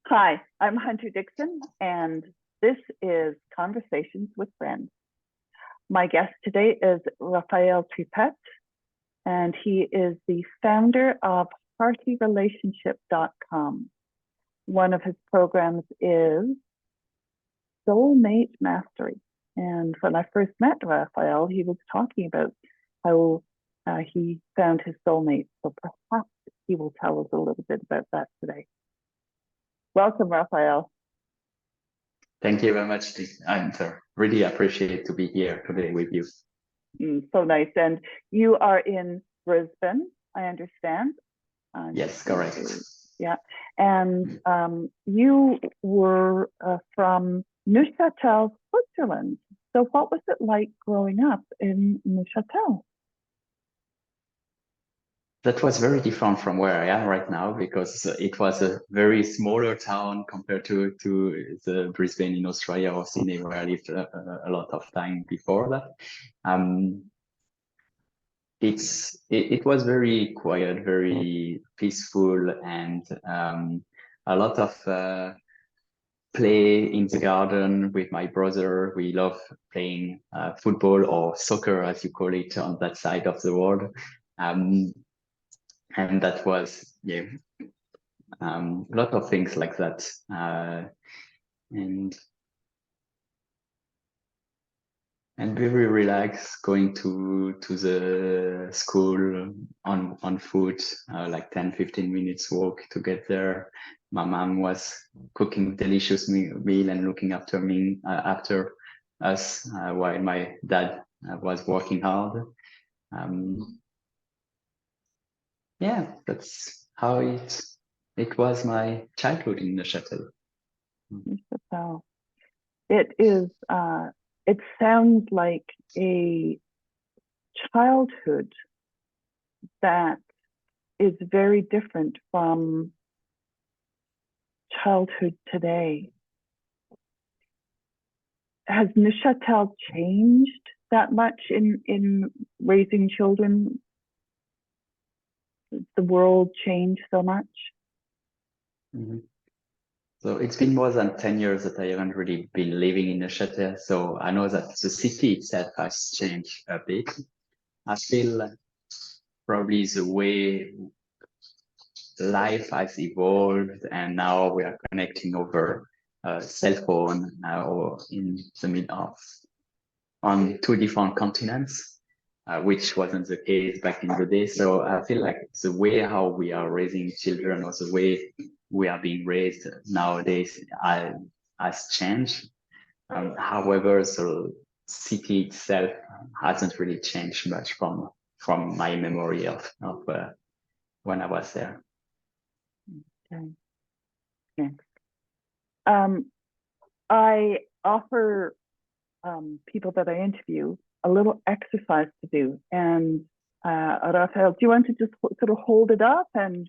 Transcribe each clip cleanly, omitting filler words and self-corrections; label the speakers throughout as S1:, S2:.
S1: Hi, I'm Hunter Dickson, and this is Conversations with Friends. My guest today is Raphael Tripet, and he is the founder of HeartyRelationship.com. One of his programs is Soulmate Mastery. And when I first met Raphael, he was talking about how he found his soulmate. So perhaps he will tell us a little bit about that today. Welcome, Raphael.
S2: Thank you very much, I'm really appreciate to be here today with you.
S1: So nice. And you are in Brisbane, I understand.
S2: Yes, correct.
S1: Yeah. And you were from Neuchâtel, Switzerland. So what was it like growing up in Neuchâtel?
S2: That was very different from where I am right now because it was a very smaller town compared to the Brisbane in Australia or Sydney where I lived a lot of time before that. It was very quiet, very peaceful, and a lot of play in the garden with my brother. We love playing football or soccer, as you call it, on that side of the world. And that was, a lot of things like that. And very relaxed, going to the school on foot, like 10-15 minutes walk to get there. My mom was cooking delicious meal and looking after me, after us, while my dad was working hard. Yeah, that's how it was my childhood in Neuchâtel.
S1: Neuchâtel. It is. It sounds like a childhood that is very different from childhood today. Has Neuchâtel changed that much in raising children? The world changed so much?
S2: Mm-hmm. So it's been more than 10 years that I haven't really been living in Neuchâtel. So I know that the city itself has changed a bit. I feel probably the way life has evolved and now we are connecting over cell phone or in the middle of on two different continents, which wasn't the case back in the day. So I feel like the way how we are raising children or the way we are being raised nowadays has changed. However, the city itself hasn't really changed much from my memory of when I was there.
S1: Okay. Thanks. I offer people that I interview a little exercise to do. And Raphael, do you want to just sort of hold it up and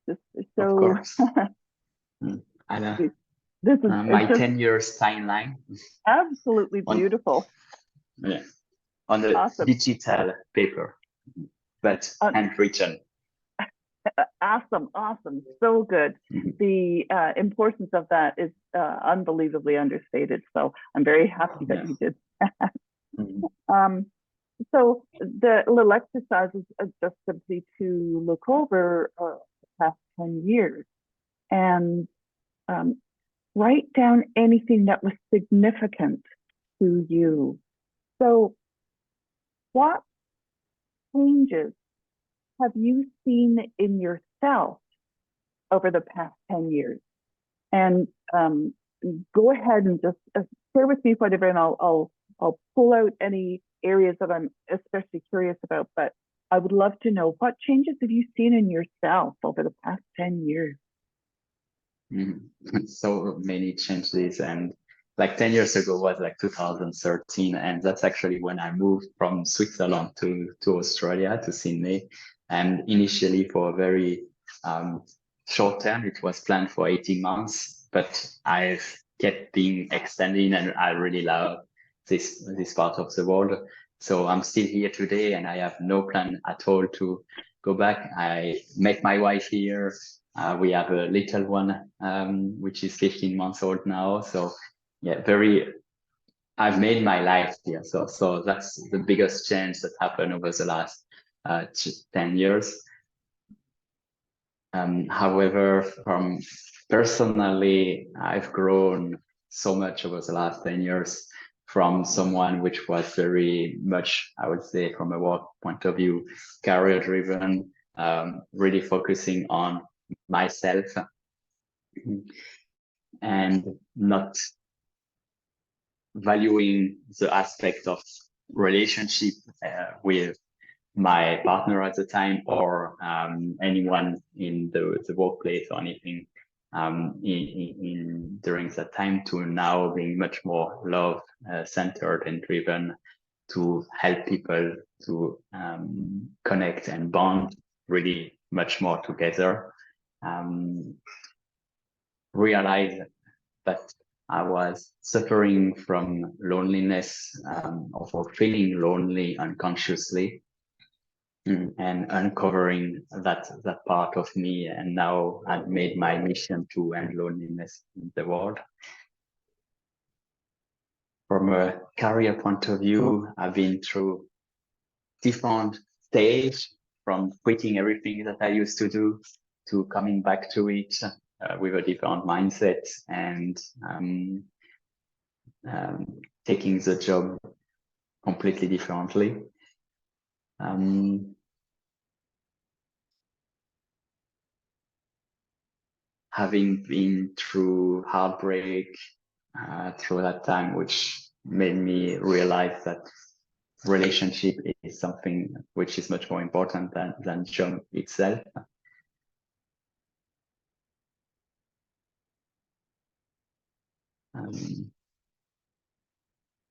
S1: just show?
S2: Of course. I know.
S1: This is
S2: my 10 years timeline.
S1: Absolutely beautiful.
S2: Yeah, on the
S1: awesome.
S2: Digital paper, but handwritten.
S1: Awesome. So good.
S2: Mm-hmm.
S1: The importance of that is unbelievably understated. So I'm very happy that you did that. Mm-hmm. So the little exercise is just simply to look over the past 10 years and write down anything that was significant to you. So what changes have you seen in yourself over the past 10 years? And go ahead and just share with me whatever, and I'll pull out any areas that I'm especially curious about. But I would love to know, what changes have you seen in yourself over the past 10 years?
S2: So many changes, and like 10 years ago was like 2013, and that's actually when I moved from Switzerland to Australia, to Sydney. And initially for a very short term, it was planned for 18 months, but I've kept being extending, and I really love this part of the world. So I'm still here today, and I have no plan at all to go back. I met my wife here. We have a little one, which is 15 months old now. So yeah, I've made my life here. So that's the biggest change that happened over the last 10 years. However, from personally, I've grown so much over the last 10 years from someone which was very much, I would say, from a work point of view, career driven, really focusing on myself and not valuing the aspect of relationship with my partner at the time or anyone in the workplace or anything during that time, to now being much more love centered and driven to help people to connect and bond really much more together. Realize that I was suffering from loneliness or feeling lonely unconsciously, and uncovering that part of me. And now I've made my mission to end loneliness in the world. From a career point of view, I've been through different stages, from quitting everything that I used to do to coming back to it with a different mindset and taking the job completely differently. Having been through heartbreak through that time, which made me realize that relationship is something which is much more important than job itself.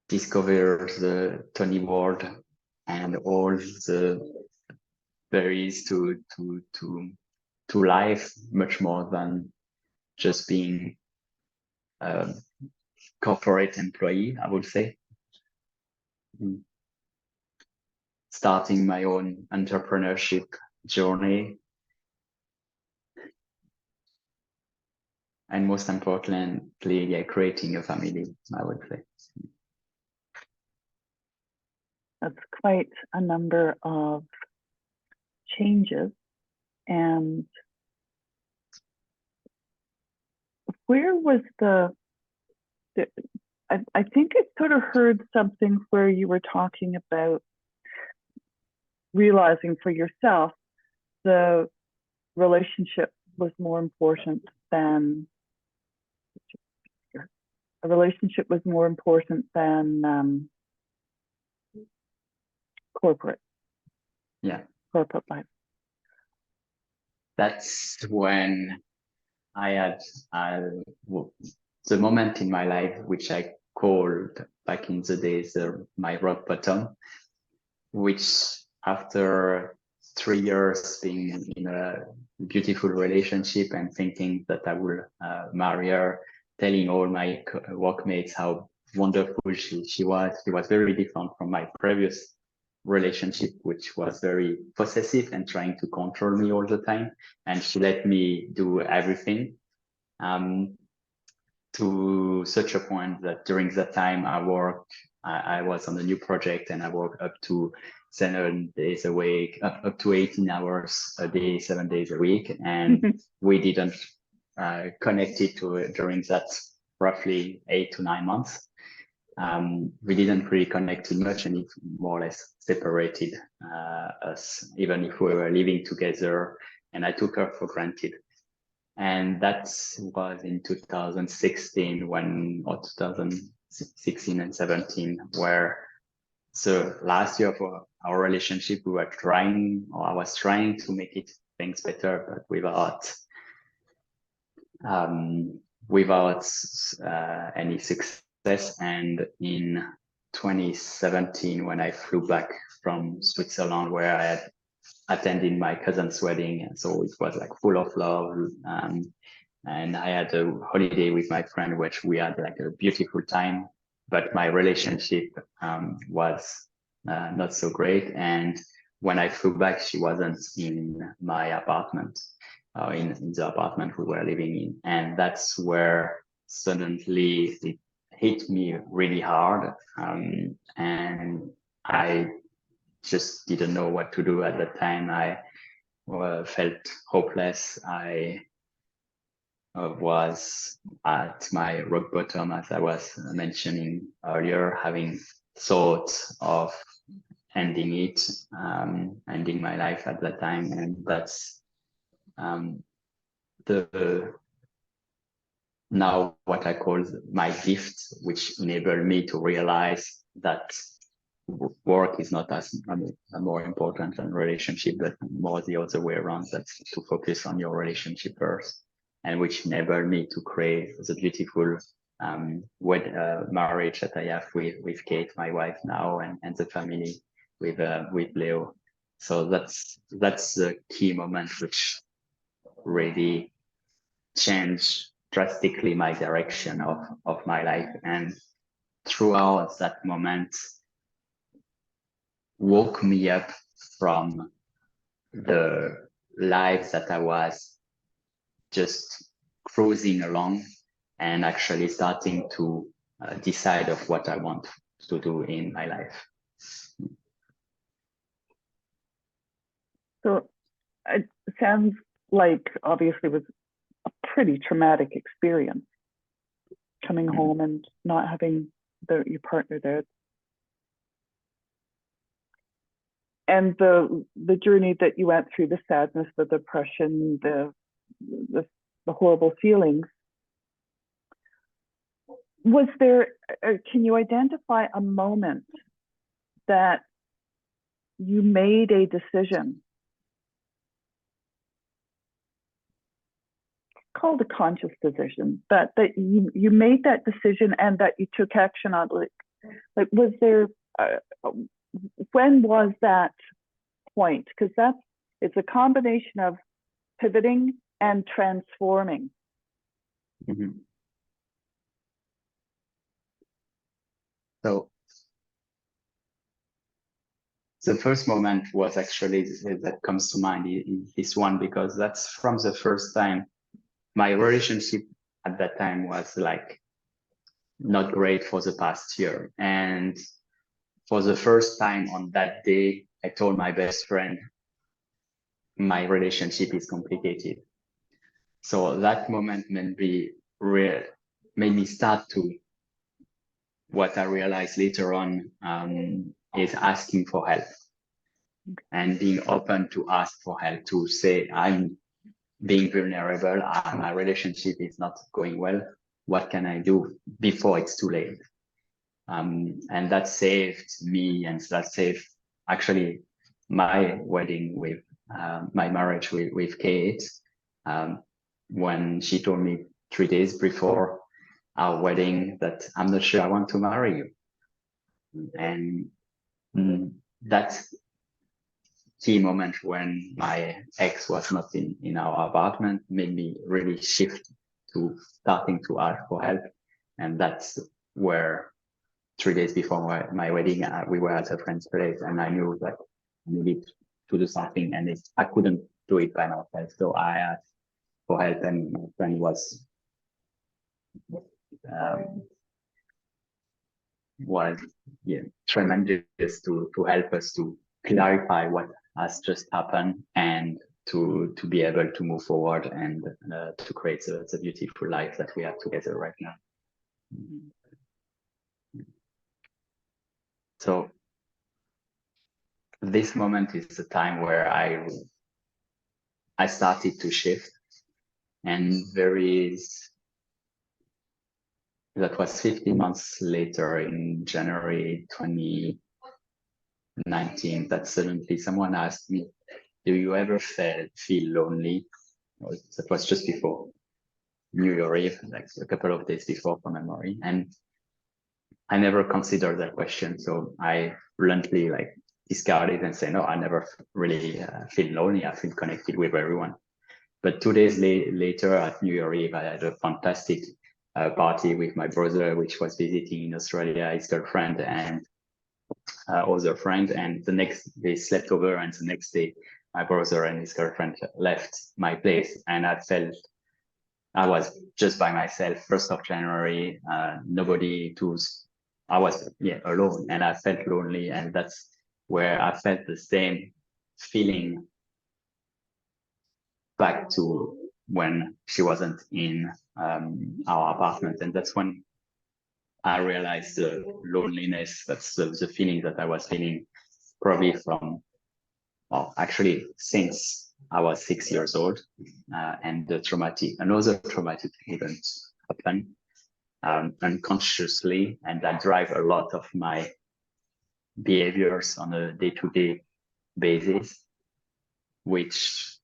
S2: Discover the Tony world and all the berries to life, much more than just being a corporate employee, I would say. Starting my own entrepreneurship journey, and most importantly, yeah, creating a family, I would say.
S1: That's quite a number of changes. And where was I think I sort of heard something where you were talking about realizing for yourself the relationship was more important than corporate.
S2: Yeah.
S1: Corporate life.
S2: That's when I had the moment in my life which I called back in the days my rock bottom, which after 3 years being in a beautiful relationship and thinking that I will marry her, telling all my workmates how wonderful she was very different from my previous relationship, which was very possessive and trying to control me all the time. And she let me do everything. To such a point that during that time I was on a new project and I worked up to 7 days a week, up to 18 hours a day, 7 days a week. And we didn't connect it during that roughly 8 to 9 months. We didn't really connect too much, and it more or less separated us, even if we were living together, and I took her for granted. And that was in 2016 or 2016 and 17, where so last year for our relationship, I was trying to make things better, but without any success. And in 2017, when I flew back from Switzerland, where I had attending my cousin's wedding, and so it was like full of love, and I had a holiday with my friend, which we had like a beautiful time, but my relationship was not so great. And when I flew back, she wasn't in my apartment, in the apartment we were living in. And that's where suddenly it hit me really hard. And I just didn't know what to do at that time. I felt hopeless. I was at my rock bottom, as I was mentioning earlier, having thoughts of ending it, ending my life at that time. And that's the now what I call my gift, which enabled me to realize that work is not as more important than relationship, but more the other way around. That's to focus on your relationship first, and which enabled me to create the beautiful marriage that I have with Kate, my wife now, and the family with Leo. So that's the key moment which really changed drastically my direction of my life. And throughout that moment, woke me up from the life that I was just cruising along and actually starting to decide of what I want to do in my life.
S1: So it sounds like obviously it was a pretty traumatic experience coming home and not having your partner there. And the journey that you went through, the sadness, the depression, the horrible feelings. Was there, can you identify a moment that you made a decision, called a conscious decision, that you made that decision and that you took action on? Like was there, when was that point? Because it's a combination of pivoting and transforming.
S2: Mm-hmm. So the first moment was actually that comes to mind is this one, because that's from the first time. My relationship at that time was like not great for the past year. And for the first time on that day, I told my best friend, my relationship is complicated. So that moment made me start to, what I realized later on is asking for help and being open to ask for help, to say, I'm being vulnerable, my relationship is not going well. What can I do before it's too late? And that saved me, and that saved actually my wedding with my marriage with Kate. When she told me 3 days before our wedding that I'm not sure I want to marry you. And that key moment when my ex was not in our apartment made me really shift to starting to ask for help. And that's where 3 days before my wedding, we were at a friend's place, and I knew that I needed to do something, and I couldn't do it by myself. So I asked for help, and my friend was tremendous to help us to clarify what has just happened and to be able to move forward and to create the beautiful life that we have together right now. So this moment is the time where I started to shift, and that was 15 months later, in January 2019, that suddenly someone asked me, do you ever feel lonely? That was just before New Year Eve, like a couple of days before from memory. And I never considered that question. So I bluntly discarded and say, no, I never really feel lonely. I feel connected with everyone. But 2 days later at New Year Eve, I had a fantastic party with my brother, which was visiting in Australia, his girlfriend. And other friend, and the next they slept over, and the next day my brother and his girlfriend left my place, and I felt I was just by myself. 1st of January, nobody to. I was alone, and I felt lonely, and that's where I felt the same feeling back to when she wasn't in our apartment, and that's when I realized the loneliness. That's the feeling that I was feeling probably from, well, actually since I was 6 years old, and another traumatic event happened unconsciously, and that drive a lot of my behaviors on a day-to-day basis, which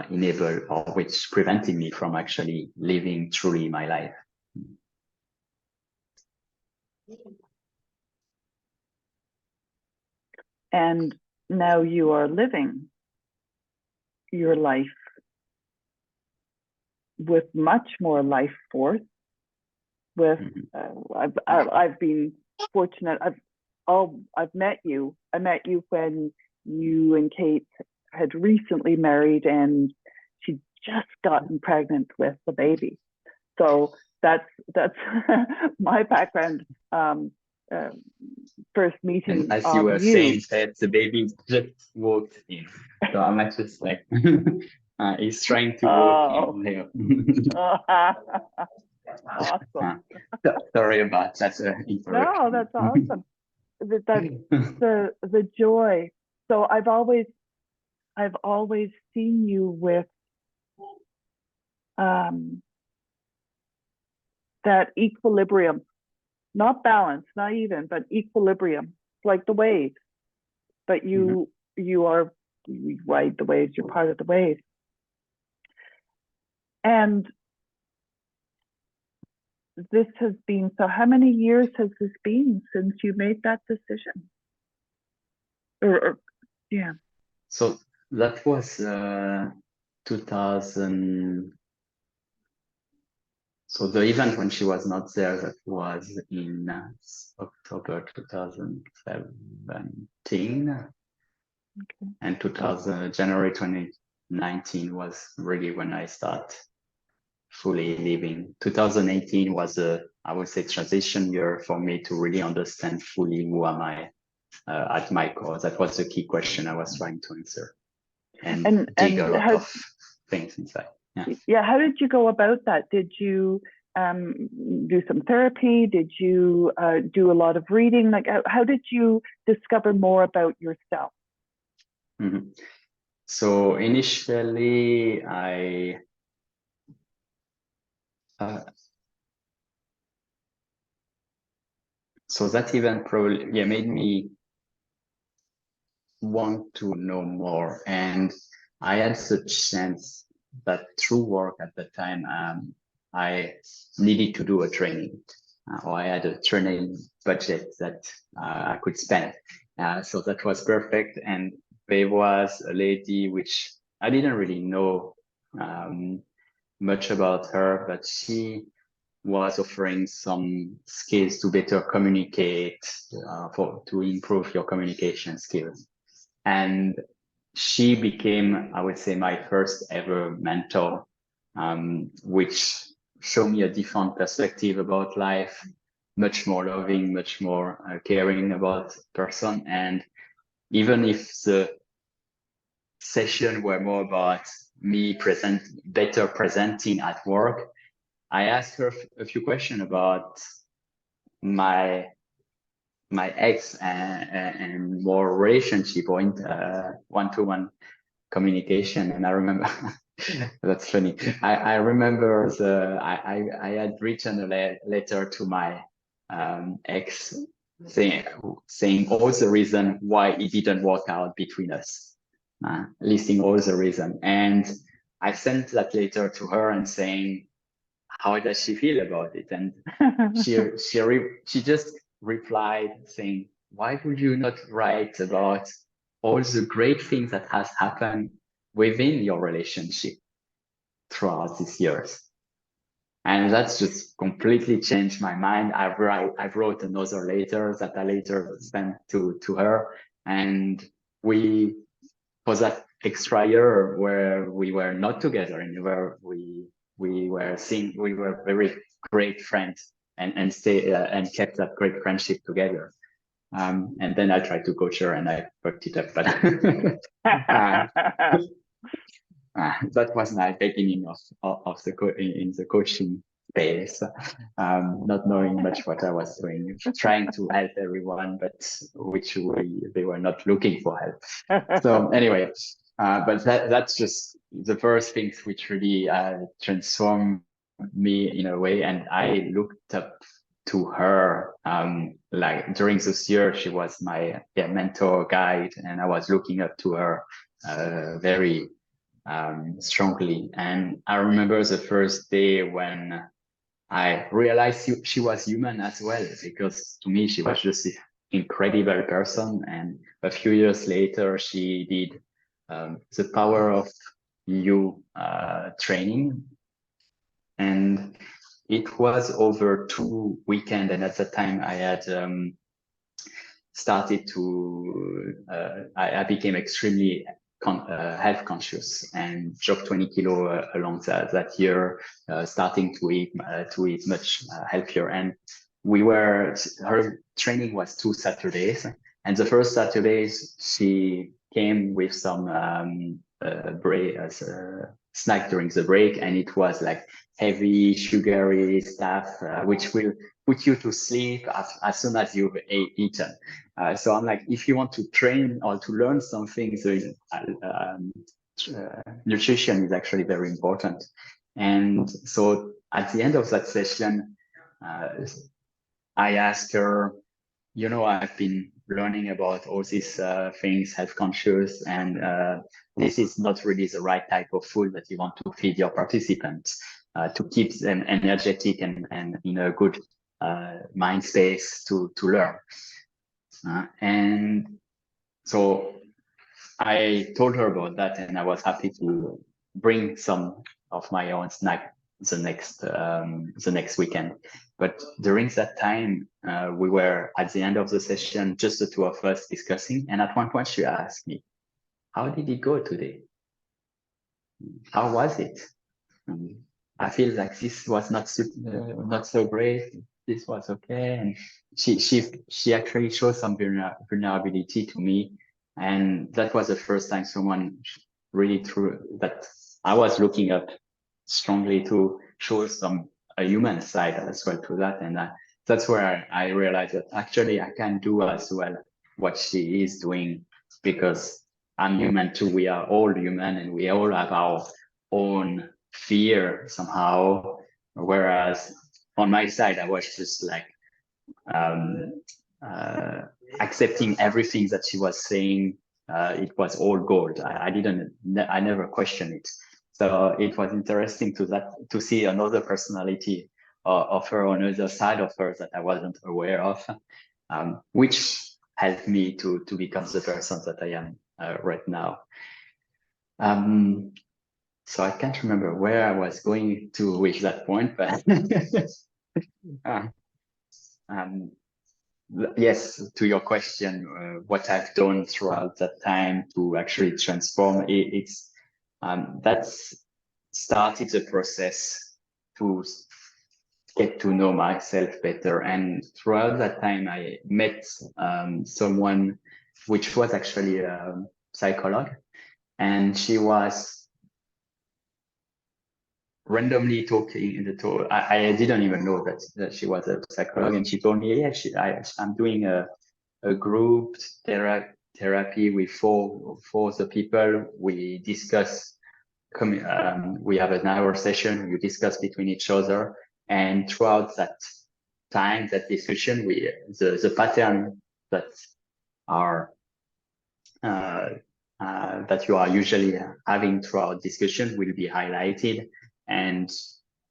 S2: which prevented me from actually living truly my life.
S1: And now you are living your life with much more life force. With I've been fortunate. I've met you. I met you when you and Kate had recently married, and she'd just gotten pregnant with the baby. So that's my background. First meeting.
S2: And as you were saying, that the baby just walked in. So I'm not just like he's trying to walk in here.
S1: Awesome.
S2: Sorry about that interruption.
S1: No, that's awesome. The joy. So I've always seen you with that equilibrium, not balance, not even, but equilibrium, like the waves. But you ride the waves. You're part of the waves. And this has been, so how many years has this been since you made that decision? Yeah.
S2: So that was 2000. So the event when she was not there, that was in October 2017. Okay. And January 2019 was really when I start fully living. 2018 was I would say, transition year for me to really understand fully who am I at my core. That was the key question I was trying to answer, and dig a lot of things inside.
S1: Yeah. How did you go about that? Did you do some therapy? Did you do a lot of reading? Like, how did you discover more about yourself?
S2: Mm-hmm. So initially, so that event probably made me want to know more, and I had the chance that through work at the time, I needed to do a training, or I had a training budget that I could spend. So that was perfect. And there was a lady which I didn't really know much about her, but she was offering some skills to better communicate, to improve your communication skills. And she became, I would say, my first ever mentor, which showed me a different perspective about life, much more loving, much more caring about person. And even if the session were more about me better presenting at work, I asked her a few questions about my ex and more relationship or one-to-one communication. And I remember that's funny. I remember I had written a letter to my ex saying all the reason why it didn't work out between us, listing all the reason. And I sent that letter to her and saying, how does she feel about it? And she just replied saying, why would you not write about all the great things that has happened within your relationship throughout these years? And that's just completely changed my mind. I wrote another letter that I later sent to her. And for that extra year where we were not together and where we were very great friends and kept that great friendship together. And then I tried to coach her and I fucked it up, but that was my beginning of in the coaching space, not knowing much what I was doing, trying to help everyone, but they were not looking for help. So anyway, but that's just the first things which really transformed me in a way, and I looked up to her. Like during this year, she was my mentor, guide, and I was looking up to her very strongly. And I remember the first day when I realized she was human as well, because to me, she was just this incredible person. And a few years later, she did the Power of You training. And it was over 2 weekends. And at the time I had started to, I became extremely health conscious and dropped 20 kilo along that year, starting to eat much healthier. And her training was 2 Saturdays. And the first Saturdays she came with some snack during the break, and it was like heavy sugary stuff, which will put you to sleep as soon as you've eaten. So I'm like, if you want to train or to learn something, nutrition is actually very important. And so at the end of that session, I asked her, I've been learning about all these things, health conscious, and this is not really the right type of food that you want to feed your participants to keep them energetic and in a good mind space to learn. And so I told her about that, and I was happy to bring some of my own snack the next weekend. But during that time, we were at the end of the session, just the two of us discussing. And at one point, she asked me, "How did it go today? How was it? I feel like this was not so great. This was okay." And she actually showed some vulnerability to me, and that was the first time someone really that I was looking up strongly to show a human side as well to that. And that's where I realized that actually I can do as well what she is doing, because I'm human too. We are all human, and we all have our own fear somehow. Whereas on my side, I was just like accepting everything that she was saying. It was all gold. I never questioned it. So it was interesting to see another personality of her, another side of her that I wasn't aware of, which helped me to become the person that I am right now. So I can't remember where I was going to with that point, but yes, to your question, what I've done throughout that time to actually transform it's that's started the process to get to know myself better. And throughout that time, I met someone which was actually a psychologist, and she was randomly talking in the talk. I didn't even know that she was a psychologist, and she told me, yeah, I'm doing a group therapy with four of the people. We discuss, we have an hour session, we discuss between each other. And throughout that time, that discussion, the pattern that are that you are usually having throughout discussion will be highlighted, and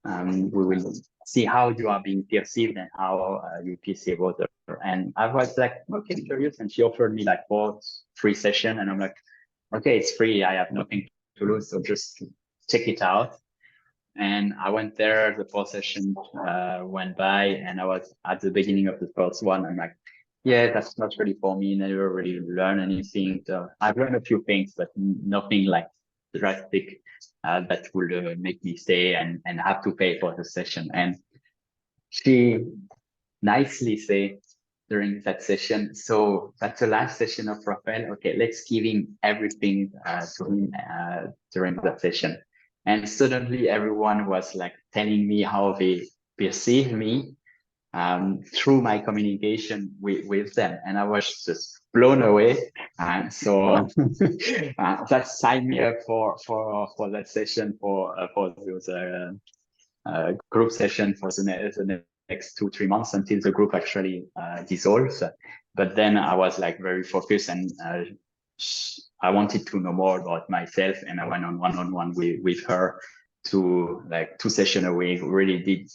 S2: we will see how you are being perceived and how you perceive other. And I was like, okay, curious. And she offered me like 4 free sessions, and I'm like, okay, it's free. I have nothing to lose, so just check it out. And I went there, the first session went by, and I was at the beginning of the first one. I'm like, yeah, that's not really for me. Never really learn anything. So I've learned a few things, but nothing like drastic that would make me stay and have to pay for the session. And she nicely say during that session, so that's the last session of Raphael. Okay, let's give him everything to him during that session. And suddenly everyone was like telling me how they perceive me through my communication with them. And I was just blown away. And so that signed me up for that session, for those group session for the next 2-3 months until the group actually dissolves. But then I was like very focused, and I wanted to know more about myself, and I went on one-on-one with her to like 2 sessions a week, really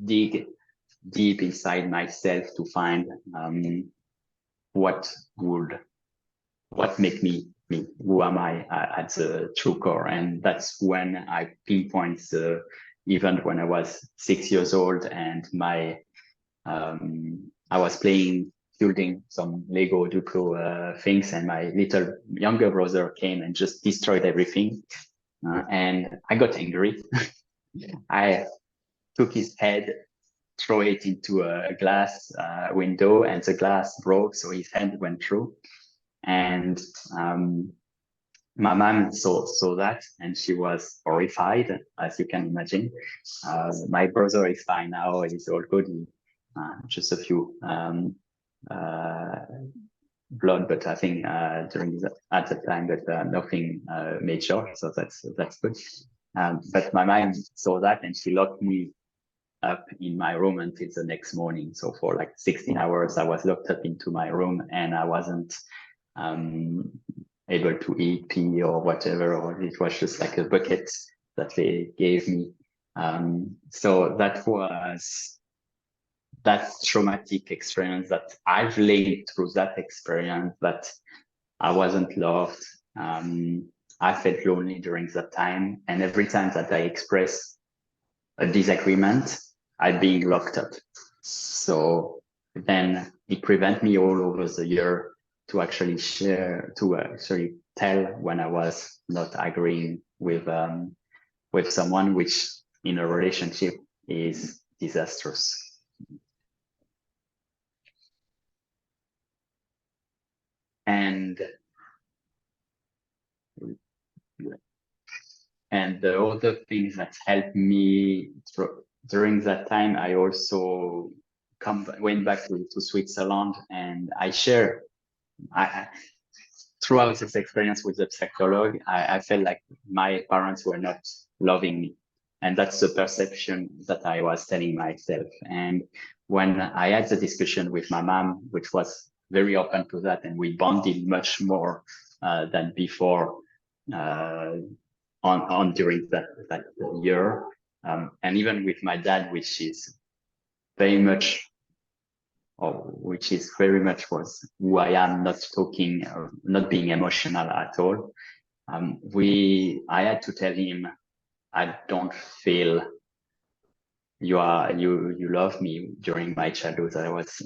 S2: dig deep inside myself to find what make me me, who am I at the true core. And that's when I pinpoint the event when I was 6 years old, and I was building some Lego Duplo things, and my little younger brother came and just destroyed everything. And I got angry. I took his head, throw it into a glass window, and the glass broke, so his head went through. And my mom saw that, and she was horrified, as you can imagine. My brother is fine now; he's all good. Just a few blood, but I think at the time, but nothing major. So that's good. But my mom saw that, and she locked me up in my room until the next morning. So for like 16 hours, I was locked up into my room, and I wasn't able to eat, pee, or whatever, or it was just like a bucket that they gave me. So that was that traumatic experience that I've learned through that experience, that I wasn't loved. I felt lonely during that time, and every time that I expressed a disagreement, I'd being locked up. So then it prevented me all over the year to actually tell when I was not agreeing with someone, which in a relationship is disastrous. And the other things that helped me during that time, I also went back to Switzerland, and I share. Throughout this experience with the psychologue, I felt like my parents were not loving me. And that's the perception that I was telling myself. And when I had the discussion with my mom, which was very open to that, and we bonded much more than before on during that year. And even with my dad, which is very much was who I am, not talking, not being emotional at all. I had to tell him, I don't feel you love me during my childhood. I was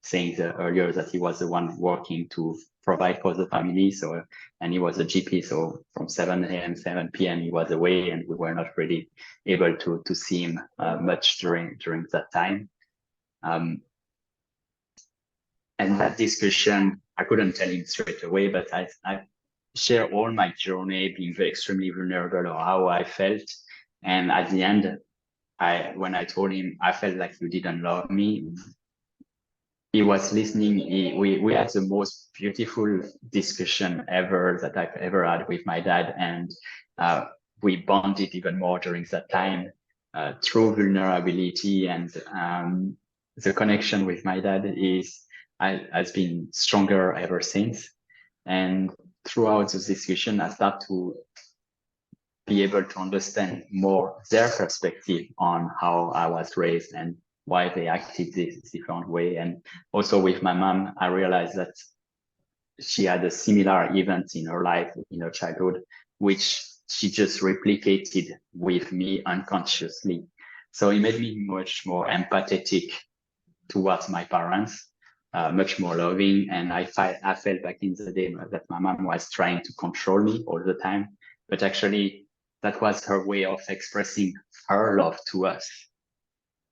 S2: saying earlier that he was the one working to provide for the family. So, and he was a GP. So from 7 a.m., 7 p.m. he was away, and we were not really able to see him much during that time. And that discussion, I couldn't tell him straight away, but I share all my journey, being extremely vulnerable, or how I felt. And at the end, when I told him I felt like you didn't love me, he was listening. We had the most beautiful discussion ever that I've ever had with my dad, and we bonded even more during that time through vulnerability. And the connection with my dad has been stronger ever since. And throughout this discussion, I start to be able to understand more their perspective on how I was raised and why they acted this different way. And also with my mom, I realized that she had a similar event in her life, in her childhood, which she just replicated with me unconsciously. So it made me much more empathetic towards my parents, much more loving. And I felt back in the day that my mom was trying to control me all the time, but actually that was her way of expressing her love to us.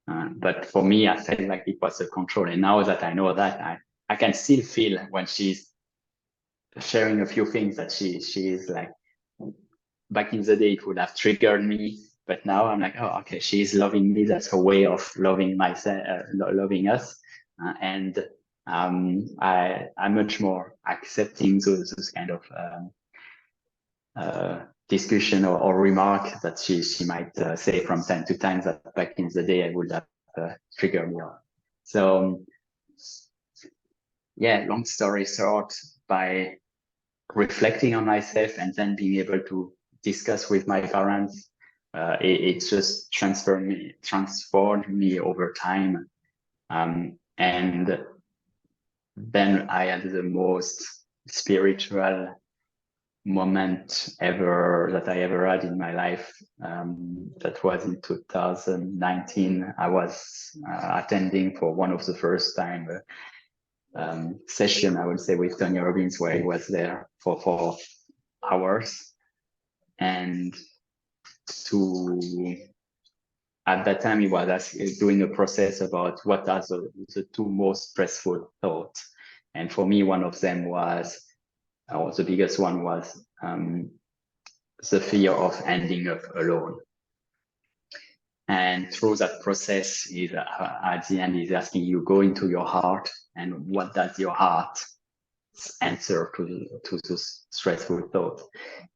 S2: But for me, I felt like it was a control. And now that I know that, I can still feel when she's sharing a few things that she is like, back in the day, it would have triggered me. But now I'm like, oh, okay, she's loving me. That's her way of loving myself, loving us. And I'm much more accepting those kind of discussion or remark that she might say from time to time that back in the day I would have triggered me off. So yeah, long story short, by reflecting on myself and then being able to discuss with my parents, it just transformed me over time. And then I had the most spiritual moment that I ever had in my life. That was in 2019. I was attending for one of the first time session, I would say, with Tony Robbins, where he was there for 4 hours. And at that time, he was doing a process about what are the 2 most stressful thoughts. And for me, one of them was, or the biggest one was, the fear of ending up alone. And through that process, at the end, he's asking you, go into your heart, and what does your heart answer to those stressful thoughts?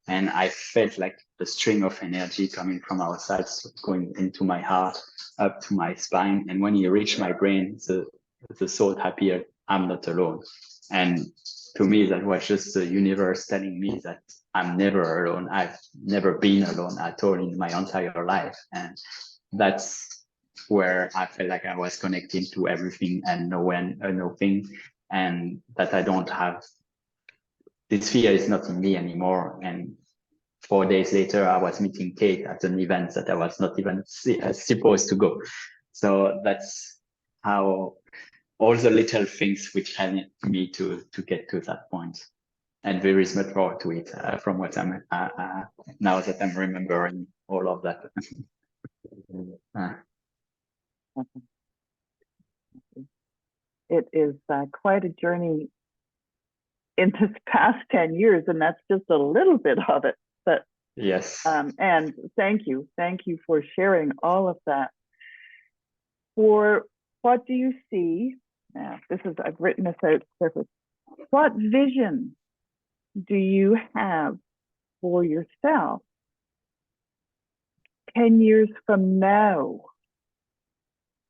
S2: And I felt like a string of energy coming from outside, going into my heart, up to my spine. And when he reached my brain, the thought appeared, I'm not alone. And to me, that was just the universe telling me that I'm never alone. I've never been alone at all in my entire life. And that's where I felt like I was connecting to everything and nothing, and that I don't have, this fear is not in me anymore. And 4 days later, I was meeting Kate at an event that I was not even supposed to go. So that's how all the little things which helped me to get to that point. And there is much more to it from what I'm now that I'm remembering all of that.
S1: It is quite a journey in this past 10 years, and that's just a little bit of it. But
S2: yes.
S1: And thank you for sharing all of that. For what do you see? Now, I've written this out surface. What vision do you have for yourself 10 years from now,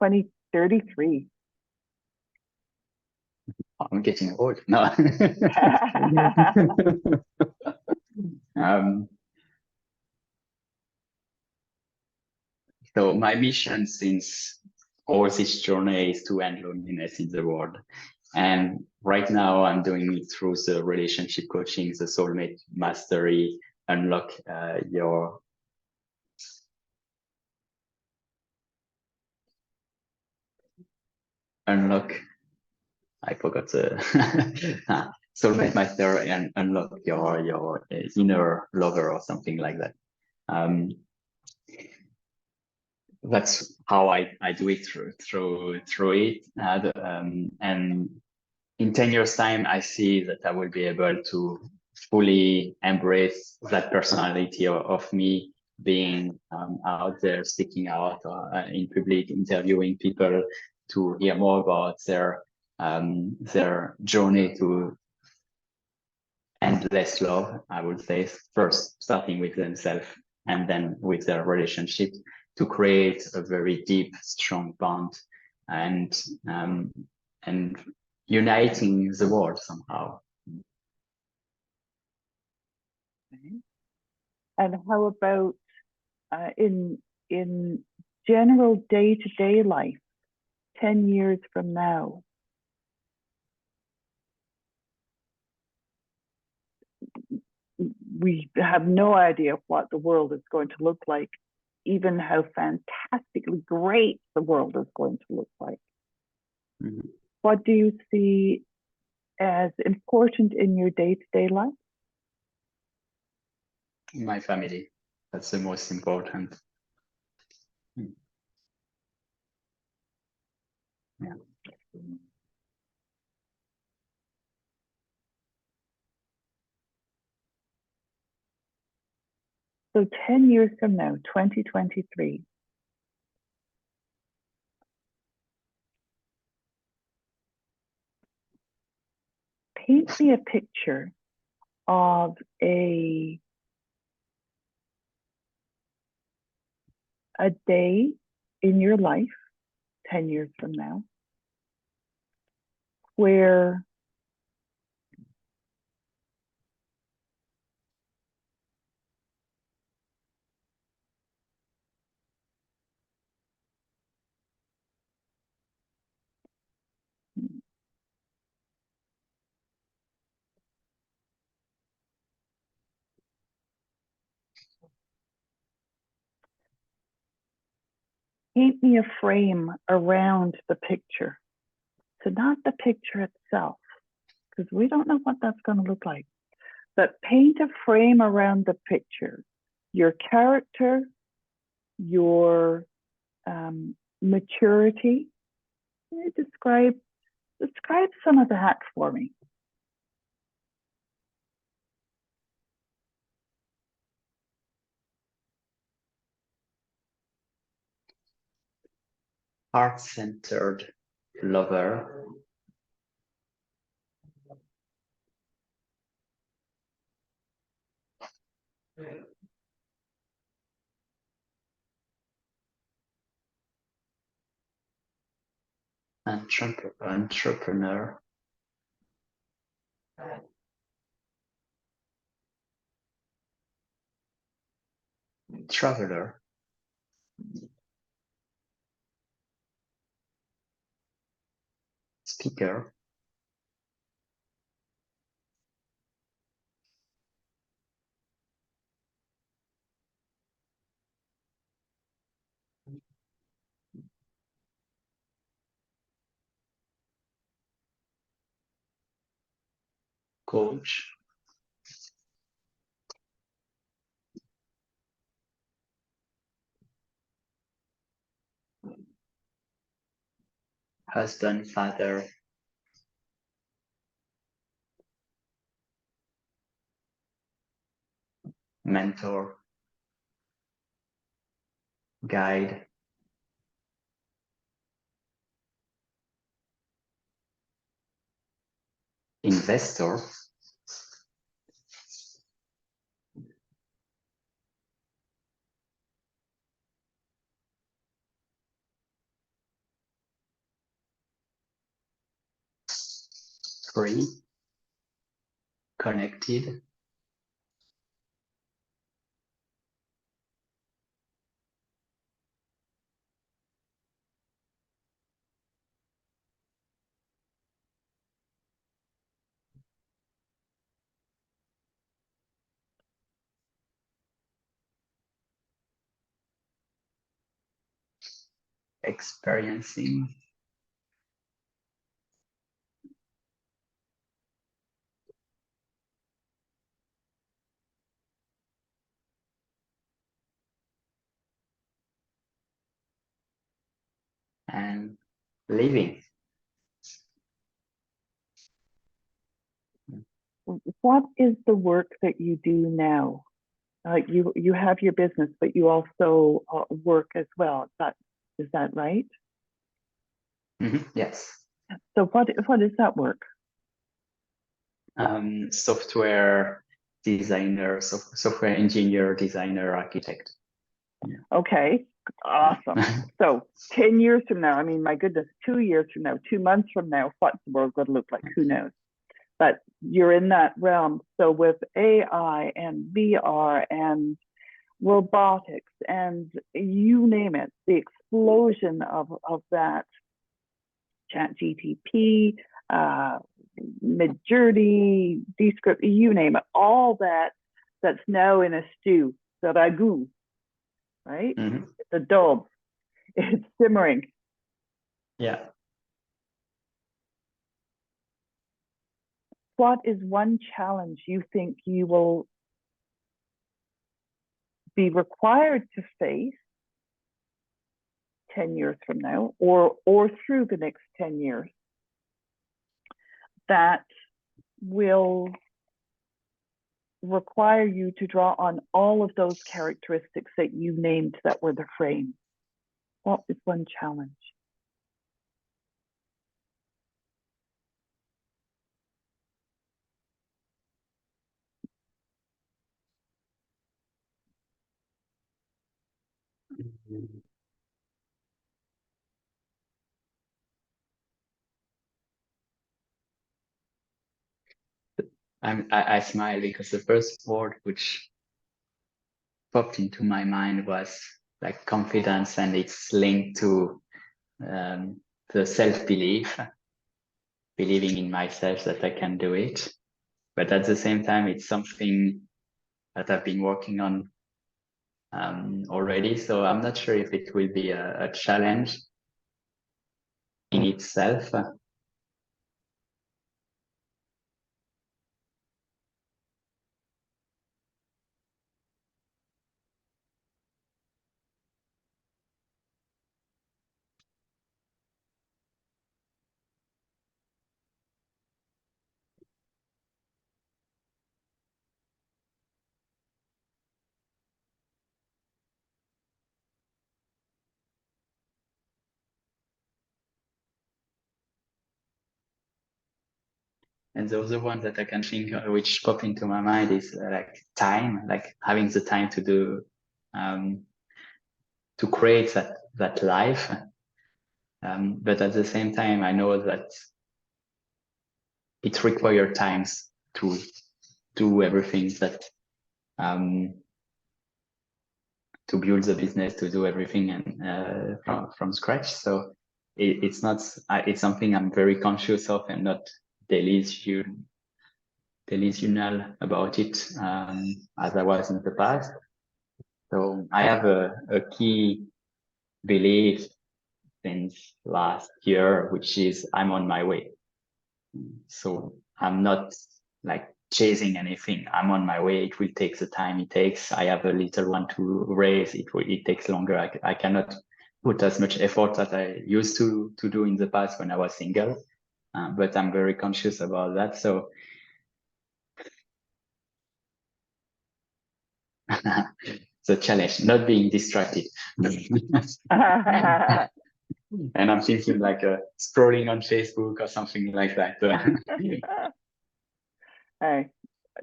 S1: 2033?
S2: I'm getting old. No. So my mission since all this journey is to end loneliness in the world. And right now I'm doing it through the relationship coaching, the soulmate mastery, unlock I forgot the soulmate mastery and unlock your inner lover or something like that. That's how I do it through it. And in 10 years time, I see that I will be able to fully embrace that personality of me being out there, sticking out in public, interviewing people to hear more about their journey to endless love, I would say, first starting with themselves and then with their relationship, to create a very deep, strong bond and uniting the world somehow.
S1: And how about in general day-to-day life, 10 years from now? we have no idea what the world is going to look like, even how fantastically great the world is going to look like.
S2: Mm-hmm.
S1: What do you see as important in your day-to-day life?
S2: My family, that's the most important. Yeah.
S1: So 10 years from now, 2023, paint me a picture of a day in your life 10 years from now where paint me a frame around the picture. So not the picture itself, because we don't know what that's going to look like, but paint a frame around the picture. Your character, your maturity. Describe some of that for me.
S2: Heart-centered lover. Entrepreneur. Traveler. Speaker. Coach. Husband, father. Mentor. Guide. Investor. Free. Connected. Experiencing. And living.
S1: What is the work that you do now? You have your business, but you also work as well. Is that right?
S2: Mm-hmm. Yes.
S1: So what is that work?
S2: Software designer, software engineer, designer, architect.
S1: Okay, awesome. So 10 years from now, I mean, my goodness, 2 years from now, 2 months from now, what's the world going to look like? Who knows? But you're in that realm. So with AI and VR and robotics and you name it, the explosion of that, ChatGPT, Midjourney, Descript, you name it, all that that's now in a stew, the ragu, right? The adobe, it's simmering.
S2: Yeah.
S1: What is one challenge you think you will be required to face 10 years from now, or through the next 10 years, that will require you to draw on all of those characteristics that you named that were the frame? What is one challenge?
S2: I smile because the first word which popped into my mind was like confidence, and it's linked to the self-belief, believing in myself that I can do it. But at the same time, it's something that I've been working on already. So I'm not sure if it will be a challenge in itself. And the other one that I can think of, which pop into my mind, is like time, like having the time to do, to create that life. But at the same time, I know that it requires times to do everything that, to build the business, to do everything and from scratch. So it's not, it's something I'm very conscious of and not delusional about it, as I was in the past. So I have a key belief since last year, which is I'm on my way. So I'm not like chasing anything. I'm on my way. It will take the time it takes. I have a little one to raise. It takes longer. I cannot put as much effort as I used to do in the past when I was single. But I'm very conscious about that. So the challenge, not being distracted. And I'm thinking like scrolling on Facebook or something like that.
S1: Hey,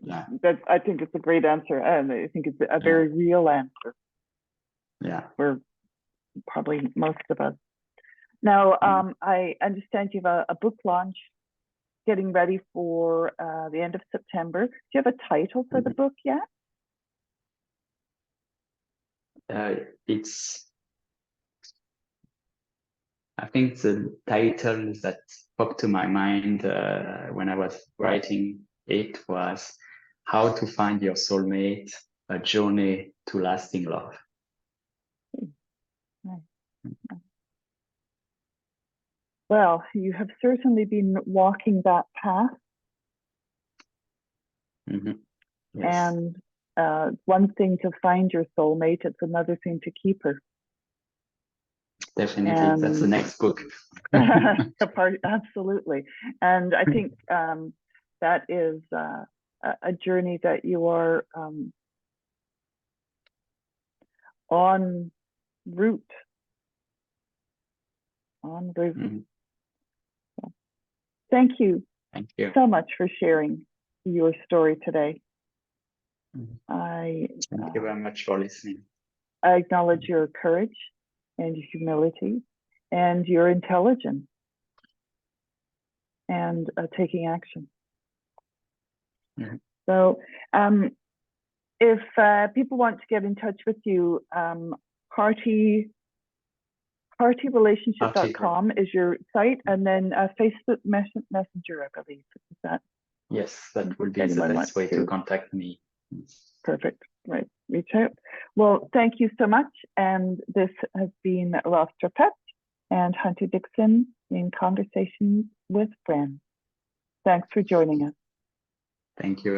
S2: Yeah.
S1: I think it's a great answer, and I think it's a very real answer.
S2: Yeah.
S1: For probably most of us. Now, I understand you have a book launch getting ready for the end of September. Do you have a title for the book yet?
S2: I think the title that popped to my mind when I was writing it was How to Find Your Soulmate, A Journey to Lasting Love.
S1: Well, you have certainly been walking that path.
S2: Yes.
S1: And one thing to find your soulmate, it's another thing to keep her.
S2: Definitely, that's the next book.
S1: Absolutely. And I think that is a journey that you are en route. So, thank you so much for sharing your story today.
S2: Thank you very much for listening.
S1: I acknowledge your courage and your humility and your intelligence and taking action. So if people want to get in touch with you, partyrelationship.com is your site, and then Facebook Messenger, I believe. Is that?
S2: Yes, that would be the best way to contact me.
S1: Perfect. Right. Reach out. Well, thank you so much. And this has been Raphael Tripet and Hunter Dickson in Conversations with Friends. Thanks for joining us.
S2: Thank you.